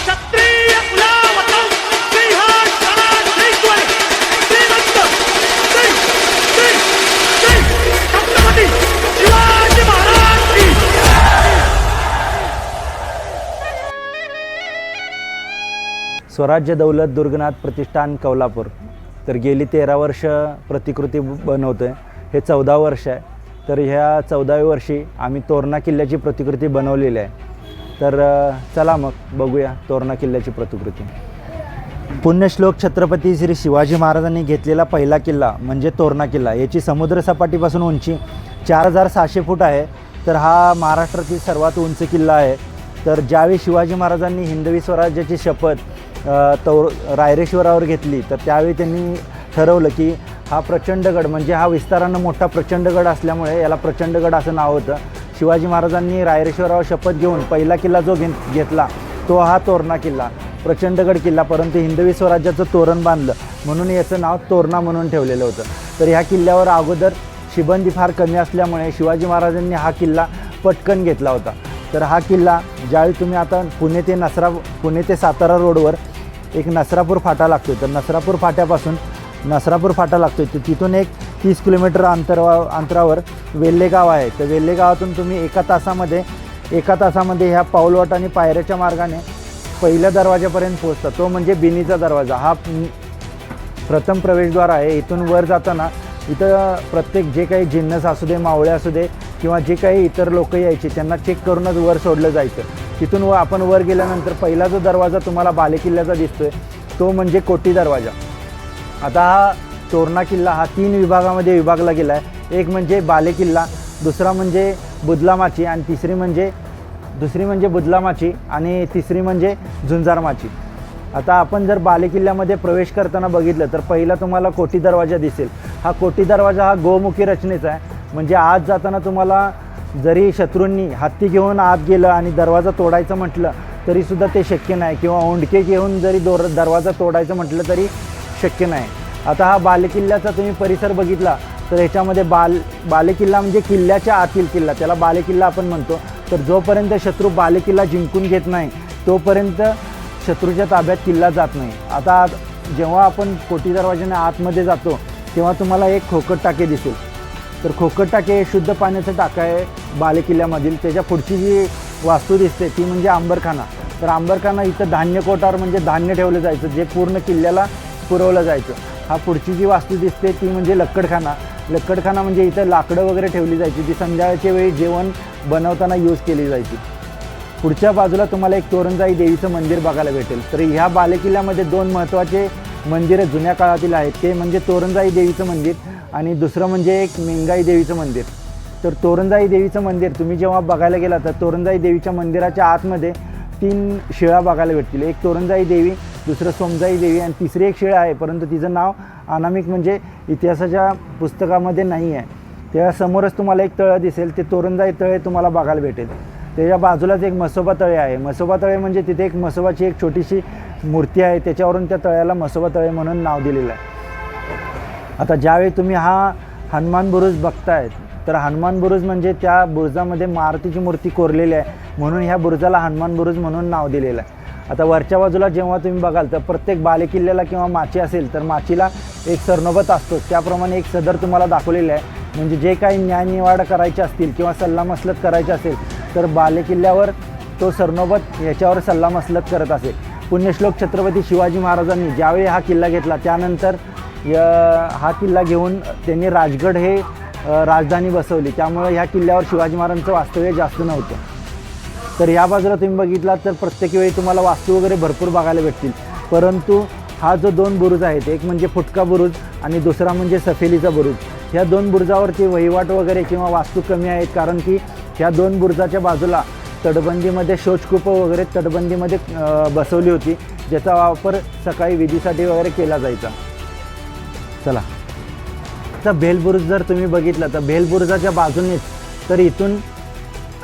क्षत्रिय कुलावतम सिंहासनाधीश्वर श्रीमंत श्री श्री श्री छत्रपती शिवाजी महाराज की स्वराज्य दौलत दुर्गनाथ प्रतिष्ठान कौलापूर तर गेली 13 वर्ष प्रतिकृती बनवतो आहे. हे 14 वर्ष आहे. तर ह्या 14व्या वर्षी आम्ही तोरणा किल्ल्याची प्रतिकृती बनवलेली आहे. तर चला मग बघूया तोरणा किल्ल्याची प्रतिकृती. पुण्यश्लोक छत्रपती श्री शिवाजी महाराजांनी घेतलेला पहिला किल्ला म्हणजे तोरणा किल्ला. याची समुद्रसपाटीपासून उंची 4700 फूट आहे. तर हा महाराष्ट्रातील सर्वात उंच किल्ला आहे. तर ज्यावेळी शिवाजी महाराजांनी हिंदवी स्वराज्याची शपथ रायरेश्वरावर घेतली तर त्यावेळी त्यांनी ठरवलं की हा प्रचंडगड म्हणजे हा विस्तारानं मोठा प्रचंडगड असल्यामुळे याला प्रचंडगड असं नाव होतं. शिवाजी महाराजांनी रायरेश्वरावर शपथ घेऊन पहिला किल्ला जो घेतला तो हा तोरणा किल्ला, प्रचंडगड किल्ला. परंतु हिंदवी स्वराज्याचं तोरण बांधलं म्हणून याचं नाव तोरणा म्हणून ठेवलेलं होतं. तर ह्या किल्ल्यावर अगोदर शिबंदी फार कमी असल्यामुळे शिवाजी महाराजांनी हा किल्ला पटकन घेतला होता. तर हा किल्ला ज्यावेळी तुम्ही आता पुणे ते सातारा रोडवर एक नसरापूर फाटा लागतो. तर नसरापूर फाट्यापासून नसरापूर फाटा लागतो. तर तिथून एक 30 किलोमीटर अंतरावर वेल्हे गाव आहे. तर वेल्हे गावातून तुम्ही एका तासामध्ये ह्या पाऊलवाट आणि पायऱ्याच्या मार्गाने पहिल्या दरवाजापर्यंत पोहोचता. तो म्हणजे बिनीचा दरवाजा. हा प्रथम प्रवेशद्वार आहे. इथून वर जाताना इथं प्रत्येक जे काही जिन्नस असू दे, मावळे असू दे किंवा जे काही इतर लोक यायचे त्यांना चेक करूनच वर सोडलं जायचं. तिथून आपण वर गेल्यानंतर पहिला जो दरवाजा तुम्हाला बालेकिल्ल्याचा दिसतोय तो म्हणजे कोटी दरवाजा. आता हा तोरणा किल्ला हा 3 विभागामध्ये विभागला गेला आहे. एक म्हणजे बालेकिल्ला, दुसरा म्हणजे बुदलामाची आणि दुसरी म्हणजे बुदलामाची आणि तिसरी म्हणजे झुंजारमाची. आता आपण जर बालेकिल्ल्यामध्ये प्रवेश करताना बघितलं तर पहिला तुम्हाला कोटी दरवाजा दिसेल. हा कोटी दरवाजा हा गोमुखी रचनेचा आहे. म्हणजे आत जाताना तुम्हाला जरी शत्रूंनी हत्ती घेऊन आत गेलं आणि दरवाजा तोडायचं म्हटलं तरीसुद्धा ते शक्य नाही, किंवा ओंडके घेऊन जरी दरवाजा तोडायचं म्हटलं तरी शक्य नाही. आता हा बालेकिल्ल्याचा तुम्ही परिसर बघितला तर ह्याच्यामध्ये बालेकिल्ला म्हणजे किल्ल्याच्या आतील किल्ला, त्याला बालेकिल्ला आपण म्हणतो. तर जोपर्यंत शत्रू बालेकिल्ला जिंकून घेत नाही तोपर्यंत शत्रूच्या ताब्यात किल्ला जात नाही. आता जेव्हा आपण कोटी दरवाजाने आतमध्ये जातो तेव्हा तुम्हाला एक खोकट टाके दिसेल. तर खोकट टाके हे शुद्ध पाण्याचं टाकं आहे बालेकिल्ल्यामधील. त्याच्या पुढची जी वास्तू दिसते ती म्हणजे अंबरखाना. तर अंबरखाना इथं धान्य कोठार म्हणजे धान्य ठेवलं जायचं जे पूर्ण किल्ल्याला पुरवलं जायचं. हा पुढची जी वास्तू दिसते ती म्हणजे लक्कडखाना. लक्कडखाना म्हणजे इथं लाकडं वगैरे ठेवली जायची, ती संध्याकाळच्या वेळी जेवण बनवताना यूज केली जायची. पुढच्या बाजूला तुम्हाला एक तोरणजाई देवीचं मंदिर बघायला भेटेल. तर ह्या बालेकिल्ल्यामध्ये 2 महत्त्वाचे मंदिरं जुन्या काळातील आहेत. ते म्हणजे तोरणजाई देवीचं मंदिर आणि दुसरं म्हणजे एक मेंगाई देवीचं मंदिर. तर तोरणजाई देवीचं मंदिर तुम्ही जेव्हा बघायला गेला तर तोरणजाई देवीच्या मंदिराच्या आतमध्ये 3 शिळा बघायला भेटतील. एक तोरणजाई देवी, दुसरं सोमजाई देवी आणि तिसरी एक शिळा आहे परंतु तिचं नाव अनामिक म्हणजे इतिहासाच्या पुस्तकामध्ये नाही आहे. त्या समोरच तुम्हाला एक तळं दिसेल, ते तोरणजाई तळे तुम्हाला बघायला भेटेल. त्याच्या बाजूलाच एक म्हसोबा तळे आहे. म्हसोबा तळे म्हणजे तिथे एक म्हसोबाची एक छोटीशी मूर्ती आहे, त्याच्यावरून त्या तळ्याला म्हसोबा तळे म्हणून नाव दिलेलं आहे. आता ज्यावेळी तुम्ही हा हनुमान बुरुज बघताय तर हनुमान बुरुज म्हणजे त्या बुरुजामध्ये मारुतीची मूर्ती कोरलेली आहे म्हणून ह्या बुरुजाला हनुमान बुरुज म्हणून नाव दिलेलं आहे. आता वरच्या बाजूला जेव्हा तुम्ही बघाल तर प्रत्येक बालेकिल्ल्याला किंवा माची असेल तर माचीला एक सरनोबत असतो. त्याप्रमाणे एक सदर तुम्हाला दाखवलेलं आहे. म्हणजे जे काही न्यायनिवाडा करायचे असतील किंवा सल्लामसलत करायचे असेल तर बालेकिल्ल्यावर तो सरनोबत ह्याच्यावर सल्लामसलत करत असेल. पुण्यश्लोक छत्रपती शिवाजी महाराजांनी ज्यावेळी हा किल्ला घेतला त्यानंतर हा किल्ला घेऊन त्यांनी राजगड हे राजधानी बसवली. त्यामुळे ह्या किल्ल्यावर शिवाजी महाराजांचं वास्तव्य जास्त नव्हतं. तर ह्या बाजूला तुम्ही बघितलात तर प्रत्येक वेळी तुम्हाला वास्तू वगैरे भरपूर बघायला भेटतील. परंतु हा जो 2 बुरुज आहेत, एक म्हणजे फुटका बुरुज आणि दुसरा म्हणजे सफेलीचा बुरुज, ह्या 2 बुरुजावरती वहिवाट वगैरे किंवा वास्तू कमी आहेत. कारण की ह्या 2 बुरुजाच्या बाजूला तटबंदीमध्ये शौचकूपं वगैरे तटबंदीमध्ये बसवली होती, ज्याचा वापर सकाळी विधीसाठी वगैरे केला जायचा. चला आता भेलबुरुज जर तुम्ही बघितलं तर भेलबुरुजाच्या बाजूनेच तर इथून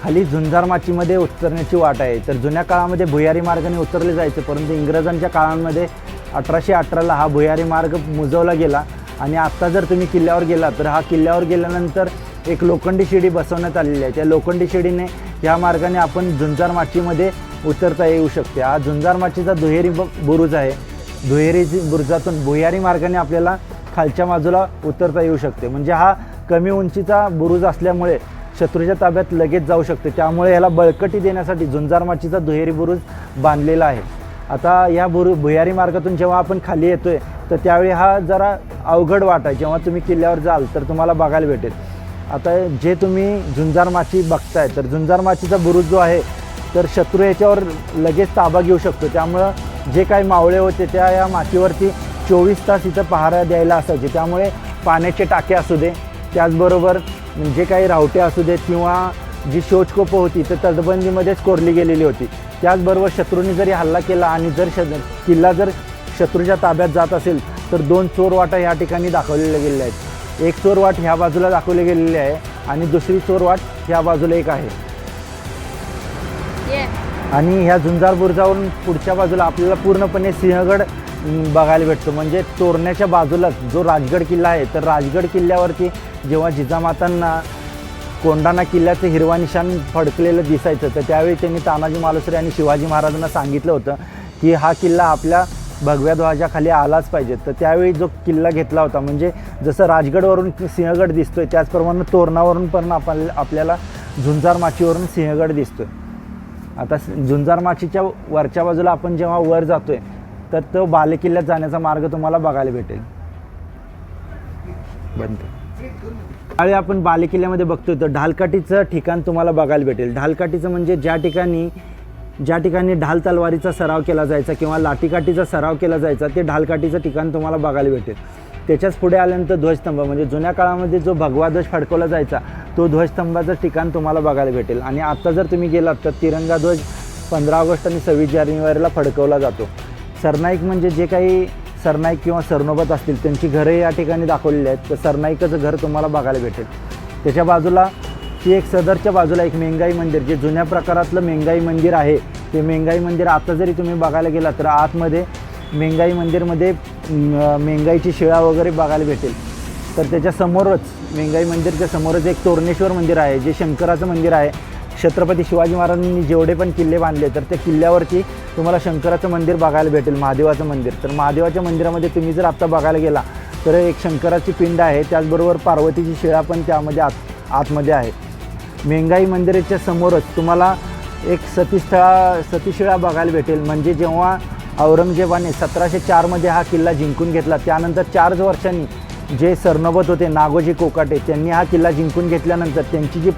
खाली झुंजारमाचीमध्ये उतरण्याची वाट आहे. तर जुन्या काळामध्ये भुयारी मार्गाने उतरले जायचे परंतु इंग्रजांच्या काळामध्ये 1818ला हा भुयारी मार्ग मुजवला गेला. आणि आत्ता जर तुम्ही किल्ल्यावर गेला तर हा किल्ल्यावर गेल्यानंतर एक लोखंडी शिडी बसवण्यात आलेली आहे. त्या लोखंडी शिडीने ह्या मार्गाने आपण झुंजारमाचीमध्ये उतरता येऊ शकते. हा झुंजार माचीचा दुहेरी बुरुज आहे. दुहेरी बुरुजातून भुयारी मार्गाने आपल्याला खालच्या बाजूला उतरता येऊ शकते. म्हणजे हा कमी उंचीचा बुरुज असल्यामुळे शत्रूच्या ताब्यात लगेच जाऊ शकते. त्यामुळे याला बळकटी देण्यासाठी झुंजार माचीचा दुहेरी बुरुज बांधलेला आहे. आता या भुयारी मार्गातून जेव्हा आपण खाली येतोय तर त्यावेळी हा जरा अवघड वाट आहे. जेव्हा तुम्ही किल्ल्यावर जाल तर तुम्हाला बघायला भेटेल. आता जे तुम्ही झुंजार माची बघताय तर झुंजार माचीचा बुरुज जो आहे तर शत्रू याच्यावर लगेच ताबा घेऊ शकतो. त्यामुळं जे काही मावळे होते त्या या माचीवरती 24 तास इथं पहारा द्यायला असायचे. त्यामुळे पाण्याचे टाके असू दे, त्याचबरोबर जे काही रावटे असू देत किंवा जी शोचकोपं होती तर तटबंदीमध्येच कोरली गेलेली होती. त्याचबरोबर शत्रूंनी जरी हल्ला केला आणि जर किल्ला जर शत्रूच्या ताब्यात जात असेल तर 2 चोरवाटा ह्या ठिकाणी दाखवलेल्या गेलेल्या आहेत. एक चोरवाट ह्या बाजूला दाखवली गेलेली आहे आणि दुसरी चोरवाट ह्या बाजूला एक आहे. आणि ह्या झुंजार बुरुजावरून पुढच्या बाजूला आपल्याला पूर्णपणे सिंहगड बघायला भेटतो. म्हणजे तोरण्याच्या बाजूलाच जो राजगड किल्ला आहे तर राजगड किल्ल्यावरती जेव्हा जिजामातांना कोंढाणा किल्ल्याचं हिरवा निशाण फडकलेलं दिसायचं तर त्यावेळी त्यांनी तानाजी मालुसरे आणि शिवाजी महाराजांना सांगितलं होतं की हा किल्ला आपल्या भगव्या ध्वजाखाली आलाच पाहिजे. तर त्यावेळी जो किल्ला घेतला होता म्हणजे जसं राजगडवरून सिंहगड दिसतोय त्याचप्रमाणे तोरणावरून पण आपल्याला झुंजार माचीवरून सिंहगड दिसतोय. आता झुंजार माचीच्या वरच्या बाजूला आपण जेव्हा वर जातोय तर तो बालेकिल्ल्यात जाण्याचा मार्ग तुम्हाला बघायला भेटेल. त्यावेळी आपण बालेकिल्ल्यामध्ये बघतोय तर ढालकाठीचं ठिकाण तुम्हाला बघायला भेटेल. ढालकाठीचं म्हणजे ज्या ठिकाणी ढाल तलवारीचा सराव केला जायचा किंवा लाठीकाठीचा सराव केला जायचा ते ढालकाठीचं ठिकाण तुम्हाला बघायला भेटेल. त्याच्याच पुढे आल्यानंतर ध्वजस्तंभ म्हणजे जुन्या काळामध्ये जो भगवा ध्वज फडकवला जायचा तो ध्वजस्तंभाचं ठिकाण तुम्हाला बघायला भेटेल. आणि आता जर तुम्ही गेलात तर तिरंगा ध्वज 15 ऑगस्ट आणि 26 जानेवारीला फडकवला जातो. सरनाईक म्हणजे जे काही सरनाईक किंवा सरनोबत असतील त्यांची घरं या ठिकाणी दाखवलेली आहेत. तर सरनाईकाचं घर तुम्हाला बघायला भेटेल. त्याच्या बाजूला ती एक सदरच्या बाजूला एक मेंगाई मंदिर जे जुन्या प्रकारातलं मेंगाई मंदिर आहे. ते मेंगाई मंदिर आता जरी तुम्ही बघायला गेला तर आतमध्ये मेंगाई मंदिरमध्ये मेंगाईची शिळा वगैरे बघायला भेटेल. तर त्याच्या समोरच मेंगाई मंदिरच्या समोरच एक तोरणेश्वर मंदिर आहे जे शंकराचं मंदिर आहे. छत्रपती शिवाजी महाराजांनी जेवढे पण किल्ले बांधले तर त्या किल्ल्यावरती तुम्हाला शंकराचं मंदिर बघायला भेटेल, महादेवाचं मंदिर. तर महादेवाच्या मंदिरामध्ये तुम्ही जर आत्ता बघायला गेला तर एक शंकराची पिंड आहे, त्याचबरोबर पार्वतीची शिळा पण त्यामध्ये आतमध्ये आहे. मेंगाई मंदिराच्या समोरच तुम्हाला एक सतीशिळा बघायला भेटेल. म्हणजे जेव्हा औरंगजेबाने 1704मध्ये हा किल्ला जिंकून घेतला त्यानंतर 4 वर्षांनी जे सरनोबत होते नागोजी कोकाटे त्यांनी हा किल्ला जिंकून घेतल्यानंतर त्यांची जी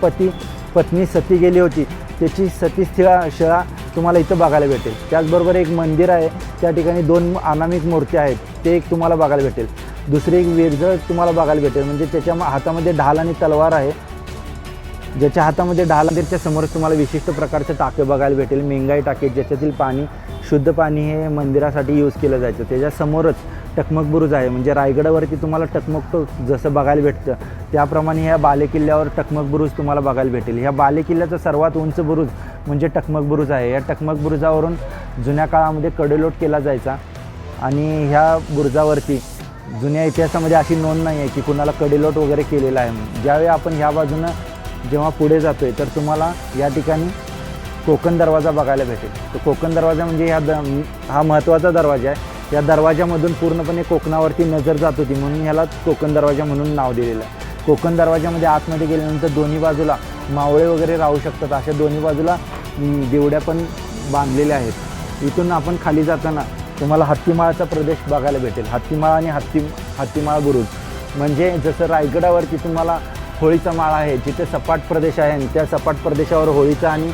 पत्नी सती गेली होती त्याची शिळा तुम्हाला इथं बघायला भेटेल. त्याचबरोबर एक मंदिर आहे त्या ठिकाणी 2 अनामिक मूर्त्या आहेत ते एक तुम्हाला बघायला भेटेल. दुसरी एक विरजळ तुम्हाला बघायला भेटेल म्हणजे त्याच्या हातामध्ये ढाल आणि तलवार आहे. ज्याच्या हातामध्ये ढाल मंदिरच्या समोरच तुम्हाला विशिष्ट प्रकारचे टाके बघायला भेटेल, मेंगाई टाके ज्याच्यातील पाणी शुद्ध पाणी हे मंदिरासाठी यूज केलं जायचं. त्याच्यासमोरच टकमक बुरुज आहे. म्हणजे रायगडावरती तुम्हाला टकमक जसं बघायला भेटतं त्याप्रमाणे ह्या बालेकिल्ल्यावर टकमक बुरुज तुम्हाला बघायला भेटेल. ह्या बालेकिल्ल्याचा सर्वात उंच बुरुज म्हणजे टकमक बुरुज आहे. या टकमक बुरुजावरून जुन्या काळामध्ये कडेलोट केला जायचा आणि ह्या बुरुजावरती जुन्या इतिहासामध्ये अशी नोंद नाही आहे की कुणाला कडेलोट वगैरे केलेला आहे म्हणून. ज्यावेळी आपण ह्या बाजूनं जेव्हा पुढे जातो आहे तर तुम्हाला या ठिकाणी कोकण दरवाजा बघायला भेटेल. तर कोकण दरवाजा म्हणजे हा महत्त्वाचा दरवाजा आहे. या दरवाजामधून पूर्णपणे कोकणावरती नजर जात होती म्हणून ह्याला कोकण दरवाजा म्हणून नाव दिलेलं आहे. कोकण दरवाजामध्ये आतमध्ये गेल्यानंतर दोन्ही बाजूला मावळे वगैरे राहू शकतात अशा दोन्ही बाजूला देवड्या पण बांधलेल्या आहेत. इथून आपण खाली जाताना तुम्हाला हत्तीमाळाचा प्रदेश बघायला भेटेल. हत्तीमाळ आणि हत्तीमाळ बुरुज म्हणजे जसं रायगडावरती तुम्हाला होळीचा माळा आहे जिथे सपाट प्रदेश आहे आणि त्या सपाट प्रदेशावर होळीचा आणि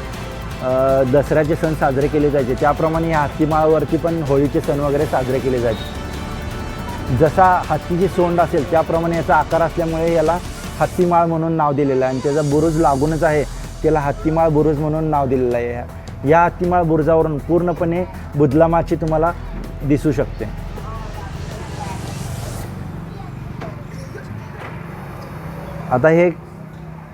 दसऱ्याचे सण साजरे केले जायचे त्याप्रमाणे या हत्तीमाळावरती पण होळीचे सण वगैरे साजरे केले जायचे. जसा हत्तीची सोंड असेल त्याप्रमाणे याचा आकार असल्यामुळे याला हत्तीमाळ म्हणून नाव दिलेलं आहे आणि त्याचा बुरुज लागूनच आहे त्याला हत्तीमाळ बुरुज म्हणून नाव दिलेलं आहे. या हत्तीमाळ बुरुजावरून पूर्णपणे बुदलामाची तुम्हाला दिसू शकते. आता हे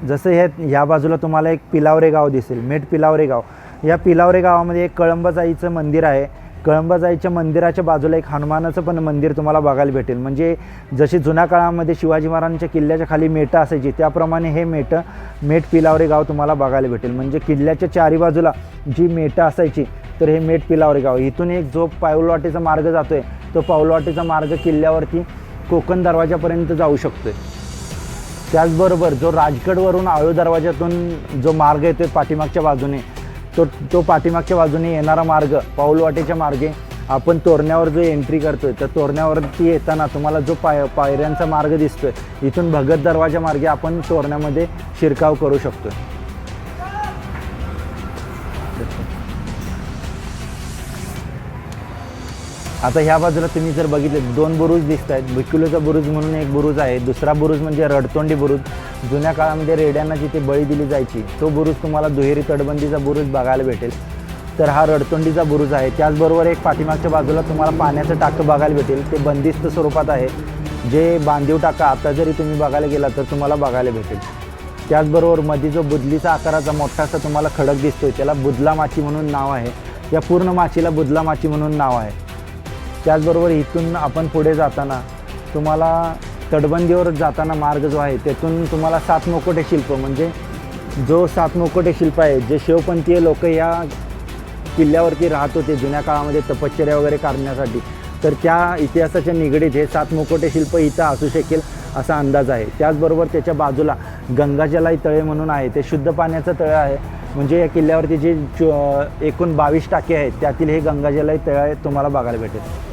जसं ह्या बाजूला तुम्हाला एक पिलावरे गाव दिसेल, मेट पिलावरे गाव. या पिलावरे गावामध्ये एक कळंबाच आईचं मंदिर आहे. कळंबाजाईच्या मंदिराच्या बाजूला एक हनुमानाचं पण मंदिर तुम्हाला बघायला भेटेल. म्हणजे जशी जुन्या काळामध्ये शिवाजी महाराजांच्या किल्ल्याच्या खाली मेटं असायची त्याप्रमाणे हे मेट पिलावरे गाव तुम्हाला बघायला भेटेल. म्हणजे किल्ल्याच्या चारी बाजूला जी मेटं असायची तर हे मेट पिलावरे गाव. इथून एक जो पाऊलवाटेचा मार्ग जातो आहे तो पाऊलवाटेचा मार्ग किल्ल्यावरती कोकण दरवाजापर्यंत जाऊ शकतो आहे. त्याचबरोबर जो राजगडवरून आळू दरवाजातून जो मार्ग येतो पाठीमागच्या बाजूने तो पाठीमागच्या बाजूने येणारा मार्ग पाऊलवाटेच्या मार्गे आपण तोरण्यावर जो एंट्री करतोय तर तोरण्यावरती येताना तुम्हाला जो पायऱ्यांचा मार्ग दिसतोय इथून भगत दरवाजा मार्गे आपण तोरण्यामध्ये शिरकाव करू शकतोय. आता ह्या बाजूला तुम्ही जर बघितले 2 बुरुज दिसत आहेत. भिकुलीचा बुरुज म्हणून एक बुरुज आहे. दुसरा बुरुज म्हणजे रडतोंडी बुरुज. जुन्या काळामध्ये रेड्यांना जिथे बळी दिली जायची तो बुरुज तुम्हाला दुहेरी तटबंदीचा बुरुज बघायला भेटेल. तर हा रडतोंडीचा बुरुज आहे. त्याचबरोबर एक पाठीमागच्या बाजूला तुम्हाला पाण्याचं टाकं बघायला भेटेल. ते बंदिस्त स्वरूपात आहे. जे बांधीव टाका आता जरी तुम्ही बघायला गेला तर तुम्हाला बघायला भेटेल. त्याचबरोबर मध्ये जो बुदलीचा आकाराचा मोठासा तुम्हाला खडक दिसतोय त्याला बुदला माची म्हणून नाव आहे. या पूर्ण माचीला बुदला माची म्हणून नाव आहे. त्याचबरोबर इथून आपण पुढे जाताना तुम्हाला तटबंदीवर जाताना मार्ग जो आहे त्यातून तुम्हाला 7 मुकोटे शिल्प म्हणजे जो 7 मुकोटे शिल्प आहे जे शिवपंथीय लोक या किल्ल्यावरती राहत होते जुन्या काळामध्ये तपश्चर्या वगैरे करण्यासाठी तर त्या इतिहासाच्या निगडीत हे 7 मुकोटे शिल्प इथं असू शकेल असा अंदाज आहे. त्याचबरोबर त्याच्या बाजूला गंगाजलाई तळे म्हणून आहे. ते शुद्ध पाण्याचं तळं आहे. म्हणजे या किल्ल्यावरती जे एकूण 22 टाके आहेत त्यातील हे गंगाजलाई तळे तुम्हाला बघायला भेटेल.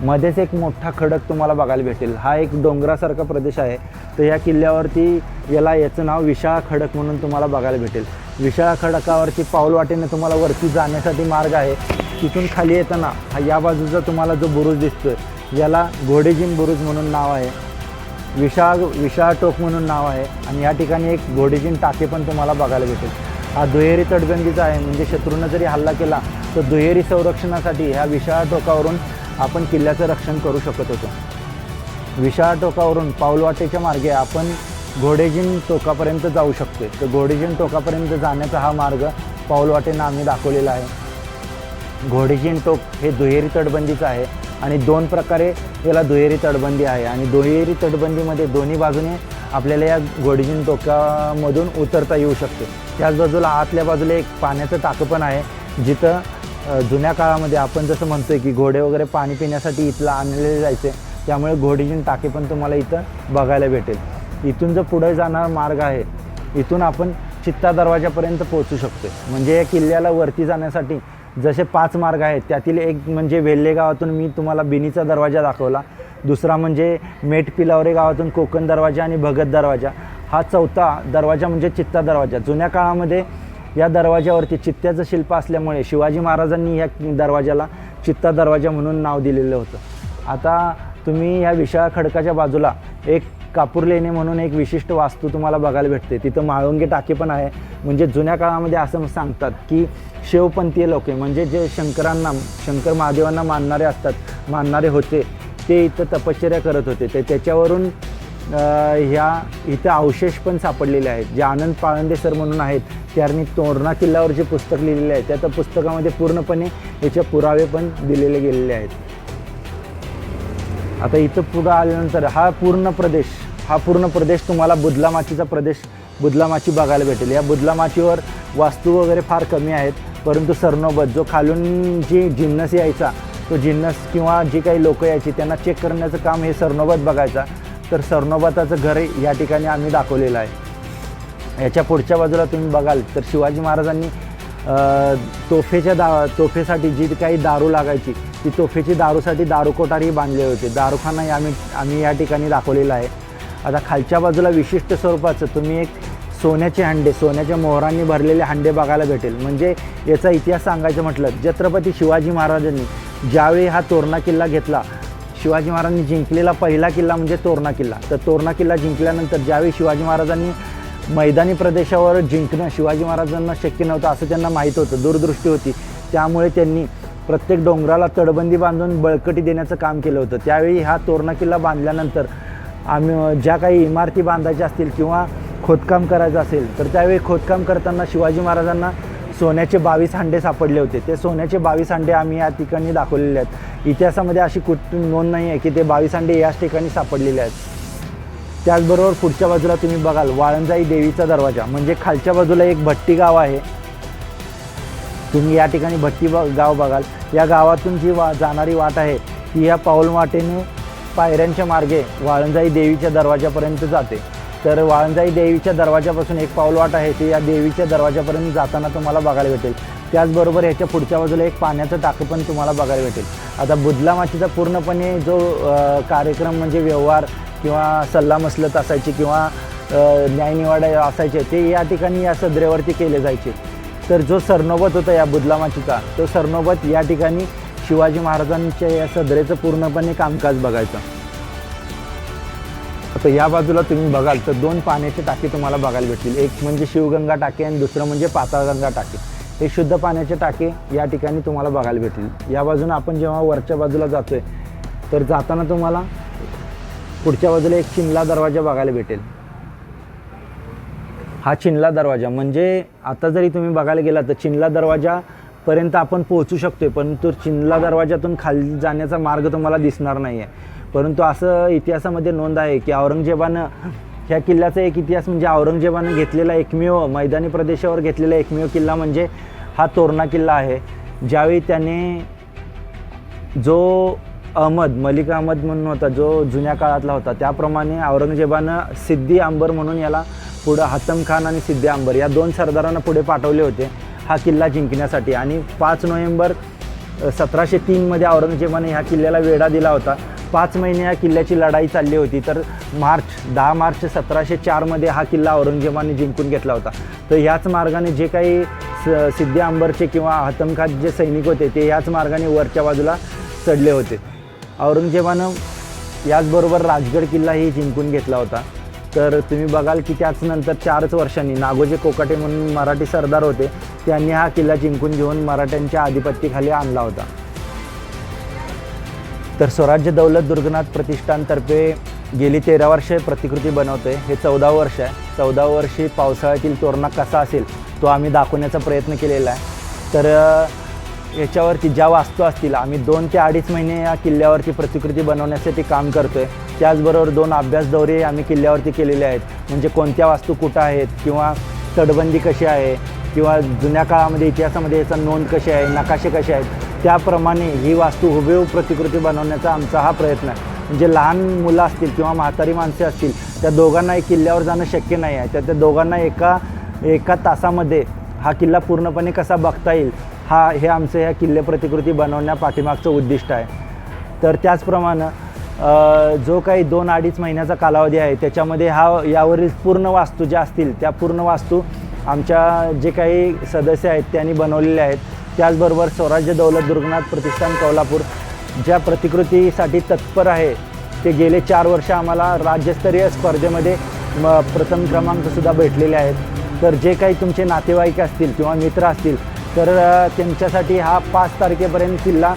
मध्येच एक मोठा खडक तुम्हाला बघायला भेटेल. हा एक डोंगरासारखा प्रदेश आहे. तर या किल्ल्यावरती याचं नाव विशाळा खडक म्हणून तुम्हाला बघायला भेटेल. विशाळा खडकावरती पाऊलवाटेने तुम्हाला वरती जाण्यासाठी मार्ग आहे. तिथून खाली येताना या बाजूचा तुम्हाला जो बुरुज दिसतोय याला घोडेजिन बुरुज म्हणून नाव आहे. विशाळा टोक म्हणून नाव आहे. आणि या ठिकाणी एक घोडेजिन टाके पण तुम्हाला बघायला भेटेल. हा दुहेरी तटबंदीचा आहे. म्हणजे शत्रूनं जरी हल्ला केला तर दुहेरी संरक्षणासाठी ह्या विशाळा टोकावरून आपण किल्ल्याचं रक्षण करू शकत होतो. विशाळा टोकावरून पाऊलवाटेच्या मार्गे आपण घोडेजिन टोकापर्यंत जाऊ शकतो. तर घोडेजिन टोकापर्यंत जाण्याचा हा मार्ग पाऊलवाटेनं आम्ही दाखवलेला आहे. घोडेजिन टोक हे दुहेरी तटबंदीचं आहे आणि 2 प्रकारे याला दुहेरी तटबंदी आहे. आणि दुहेरी तटबंदीमध्ये दोन्ही बाजूने आपल्याला या घोडेजिन टोकामधून उतरता येऊ शकते. त्याच बाजूला आतल्या बाजूला एक पाण्याचं टाकं पण आहे जिथं जुन्या काळामध्ये आपण जसं म्हणतोय की घोडे वगैरे पाणी पिण्यासाठी इथलं आणले जायचे त्यामुळे घोडेजिन टाके पण तुम्हाला इथं बघायला भेटेल. इथून जो पुढे जाणारा मार्ग आहे इथून आपण चित्ता दरवाजापर्यंत पोहोचू शकतो. म्हणजे या किल्ल्याला वरती जाण्यासाठी जसे 5 मार्ग आहेत त्यातील एक म्हणजे वेल्हे गावातून मी तुम्हाला बिनीचा दरवाजा दाखवला. दुसरा म्हणजे मेट पिलावरे गावातून कोकण दरवाजा आणि भगत दरवाजा. हा 4था दरवाजा म्हणजे चित्ता दरवाजा. जुन्या काळामध्ये या दरवाजावरती चित्त्याचं शिल्प असल्यामुळे शिवाजी महाराजांनी या दरवाजाला चित्ता दरवाजा म्हणून नाव दिलेलं होतं. आता तुम्ही या विशाळा खडकाच्या बाजूला एक कापूर लेणे म्हणून एक विशिष्ट वास्तू तुम्हाला बघायला भेटते. तिथं माळुंगे टाके पण आहे. म्हणजे जुन्या काळामध्ये असं सांगतात की शिवपंथीय लोक म्हणजे जे शंकर महादेवांना मानणारे होते ते इथं तपश्चर्या करत होते. ते त्याच्यावरून इथं अवशेष पण सापडलेले आहेत. जे आनंद पाळंदे सर म्हणून आहेत त्यांनी तोरणा किल्ल्यावर जे पुस्तक लिहिलेले आहे त्या पुस्तकामध्ये पूर्णपणे याचे पुरावे पण दिलेले गेलेले आहेत. आता इथं पुढं आल्यानंतर हा पूर्ण प्रदेश तुम्हाला बुदला माची बघायला भेटेल. या बुदला माचीवर वास्तू वगैरे फार कमी आहेत परंतु सरनोबत जो खालून जी जिन्नस यायचा तो जिन्नस किंवा जी काही लोक यायची त्यांना चेक करण्याचं काम हे सरनोबत बघायचा. तर सरनोबताचं घर या ठिकाणी आम्ही दाखवलेलं आहे. याच्या पुढच्या बाजूला तुम्ही बघाल तर शिवाजी महाराजांनी तोफेसाठी जी काही दारू लागायची ती तोफेची दारूसाठी दारू कोठारही बांधले होते. दारूखानाही आम्ही या ठिकाणी दाखवलेला आहे. आता खालच्या बाजूला विशिष्ट स्वरूपाचं तुम्ही एक सोन्याच्या मोहरांनी भरलेले हांडे बघायला भेटेल. म्हणजे याचा इतिहास सांगायचं म्हटलं छत्रपती शिवाजी महाराजांनी ज्यावेळी हा तोरणा किल्ला घेतला शिवाजी महाराजांनी जिंकलेला पहिला किल्ला म्हणजे तोरणा किल्ला. तर तोरणा किल्ला जिंकल्यानंतर ज्यावेळी शिवाजी महाराजांनी मैदानी प्रदेशावर जिंकणं शिवाजी महाराजांना शक्य नव्हतं असं त्यांना माहीत होतं. दूरदृष्टी होती. त्यामुळे त्यांनी प्रत्येक डोंगराला तटबंदी बांधून बळकटी देण्याचं काम केलं होतं. त्यावेळी हा तोरणा किल्ला बांधल्यानंतर आम्ही ज्या काही इमारती बांधायच्या असतील किंवा खोदकाम करायचं असेल तर त्यावेळी खोदकाम करताना शिवाजी महाराजांना सोन्याचे 22 हांडे सापडले होते. ते सोन्याचे 22 हांडे आम्ही या ठिकाणी दाखवलेले आहेत. इतिहासामध्ये अशी नोंद नाही आहे की ते 22 हांडे याच ठिकाणी सापडलेले आहेत. त्याचबरोबर पुढच्या बाजूला तुम्ही बघाल वाळंजाई देवीचा दरवाजा, म्हणजे खालच्या बाजूला एक भट्टी गाव आहे. तुम्ही या ठिकाणी भट्टी गाव बघाल. या गावातून जी जाणारी वाट आहे ती या पाऊल वाटेने पायऱ्यांच्या मार्गे वाळंजाई देवीच्या दरवाजापर्यंत जाते. तर वाळंजाई देवीच्या दरवाजापासून एक पाऊलवाट आहे ती या देवीच्या दरवाजापर्यंत जाताना तुम्हाला बघायला भेटेल. त्याचबरोबर ह्याच्या पुढच्या बाजूला एक पाण्याचं टाकं पण तुम्हाला बघायला भेटेल. आता बुदलामाचीचा पूर्णपणे जो कार्यक्रम म्हणजे व्यवहार किंवा सल्लामसलत असायची किंवा न्यायनिवाडा असायचे ते या ठिकाणी या सदरेवरती केले जायचे. तर जो सरनोबत होता या बुदलामाचीचा तो सरनोबत या ठिकाणी शिवाजी महाराजांच्या या सदरेचं पूर्णपणे कामकाज बघायचं. आता या बाजूला तुम्ही बघाल तर 2 पाण्याचे टाके तुम्हाला बघायला भेटतील. एक म्हणजे शिवगंगा टाके आणि दुसरं म्हणजे पाताळगंगा टाके. हे शुद्ध पाण्याचे टाके या ठिकाणी तुम्हाला बघायला भेटतील. या बाजूने आपण जेव्हा वरच्या बाजूला जातोय तर जाताना तुम्हाला पुढच्या बाजूला एक चिनला दरवाजा बघायला भेटेल. हा चिनला दरवाजा म्हणजे आता जरी तुम्ही बघायला गेला तर चिनला दरवाजापर्यंत आपण पोहोचू शकतोय, परंतु चिनला दरवाजातून खाली जाण्याचा मार्ग तुम्हाला दिसणार नाही आहे. परंतु असं इतिहासामध्ये नोंद आहे की औरंगजेबानं ह्या किल्ल्याचा एक इतिहास म्हणजे औरंगजेबानं घेतलेला एकमेव मैदानी प्रदेशावर घेतलेला एकमेव किल्ला म्हणजे हा तोरणा किल्ला आहे. ज्यावेळी त्याने जो मलिक अहमद म्हणून होता जो जुन्या काळातला होता त्याप्रमाणे औरंगजेबानं सिद्दी अंबर म्हणून याला पुढं हातम खान आणि सिद्दी अंबर या 2 सरदारांना पुढे पाठवले होते हा किल्ला जिंकण्यासाठी. आणि 5 नोव्हेंबर 1703 औरंगजेबाने ह्या किल्ल्याला वेढा दिला होता. 5 महिने या किल्ल्याची लढाई चालली होती. तर 10 मार्च 1704 हा किल्ला औरंगजेबाने जिंकून घेतला होता. तर ह्याच मार्गाने जे काही सिद्दी अंबरचे किंवा हातम खान जे सैनिक होते ते ह्याच मार्गाने वरच्या बाजूला चढले होते. औरंगजेबानं याचबरोबर राजगड किल्लाही जिंकून घेतला होता. तर तुम्ही बघाल की त्याच नंतर 4च वर्षांनी नागोजी कोकाटे म्हणून मराठी सरदार होते त्यांनी हा किल्ला जिंकून घेऊन मराठ्यांच्या आधिपत्याखाली आणला होता. तर स्वराज्य दौलत दुर्गनाथ प्रतिष्ठानतर्फे गेली 13 वर्षे प्रतिकृती बनवतोय. हे 14वं वर्ष आहे. 14व्या वर्षी पावसाळ्यातील तोरणा कसा असेल तो आम्ही दाखवण्याचा प्रयत्न केलेला आहे. तर याच्यावरती ज्या वास्तू असतील आम्ही 2 ते 2.5 महिने या किल्ल्यावरती प्रतिकृती बनवण्यासाठी काम करतो आहे. त्याचबरोबर 2 अभ्यास दौरे आम्ही किल्ल्यावरती केलेले आहेत. म्हणजे कोणत्या वास्तू कुठं आहेत किंवा तटबंदी कशी आहे किंवा जुन्या काळामध्ये इतिहासामध्ये याचा नोंद कशी आहे, नकाशे कसे आहेत, त्याप्रमाणे ही वास्तू हुबेहूब प्रतिकृती बनवण्याचा आमचा हा प्रयत्न आहे. म्हणजे लहान मुलं असतील किंवा म्हातारी माणसे असतील त्या दोघांनाही किल्ल्यावर जाणं शक्य नाही आहे. त्या दोघांना एका तासामध्ये हा किल्ला पूर्णपणे कसा बघता येईल हे आमचं ह्या किल्ले प्रतिकृती बनवण्या पाठीमागचं उद्दिष्ट आहे. तर त्याचप्रमाणे जो काही 2-2.5 महिन्याचा कालावधी आहे त्याच्यामध्ये यावरील पूर्ण वास्तू ज्या असतील त्या पूर्ण वास्तू आमच्या जे काही सदस्य आहेत त्यांनी बनवलेल्या आहेत. त्याचबरोबर स्वराज्य दौलत दुर्गनाथ प्रतिष्ठान कोल्हापूर ज्या प्रतिकृतीसाठी तत्पर आहे ते गेले 4 वर्ष आम्हाला राज्यस्तरीय स्पर्धेमध्ये प्रथम क्रमांकसुद्धा भेटलेले आहेत. तर जे काही तुमचे नातेवाईक असतील किंवा मित्र असतील तर त्यांच्यासाठी हा 5 तारखेपर्यंत किल्ला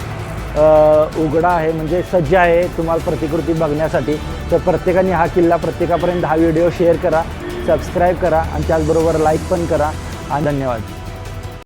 उघडा आहे म्हणजे सज्ज आहे तुम्हाला प्रतिकृती बघण्यासाठी. तर प्रत्येकाने हा किल्ला प्रत्येकापर्यंत हा व्हिडिओ शेअर करा, सबस्क्राईब करा आणि त्याचबरोबर लाईक पण करा. आणि धन्यवाद.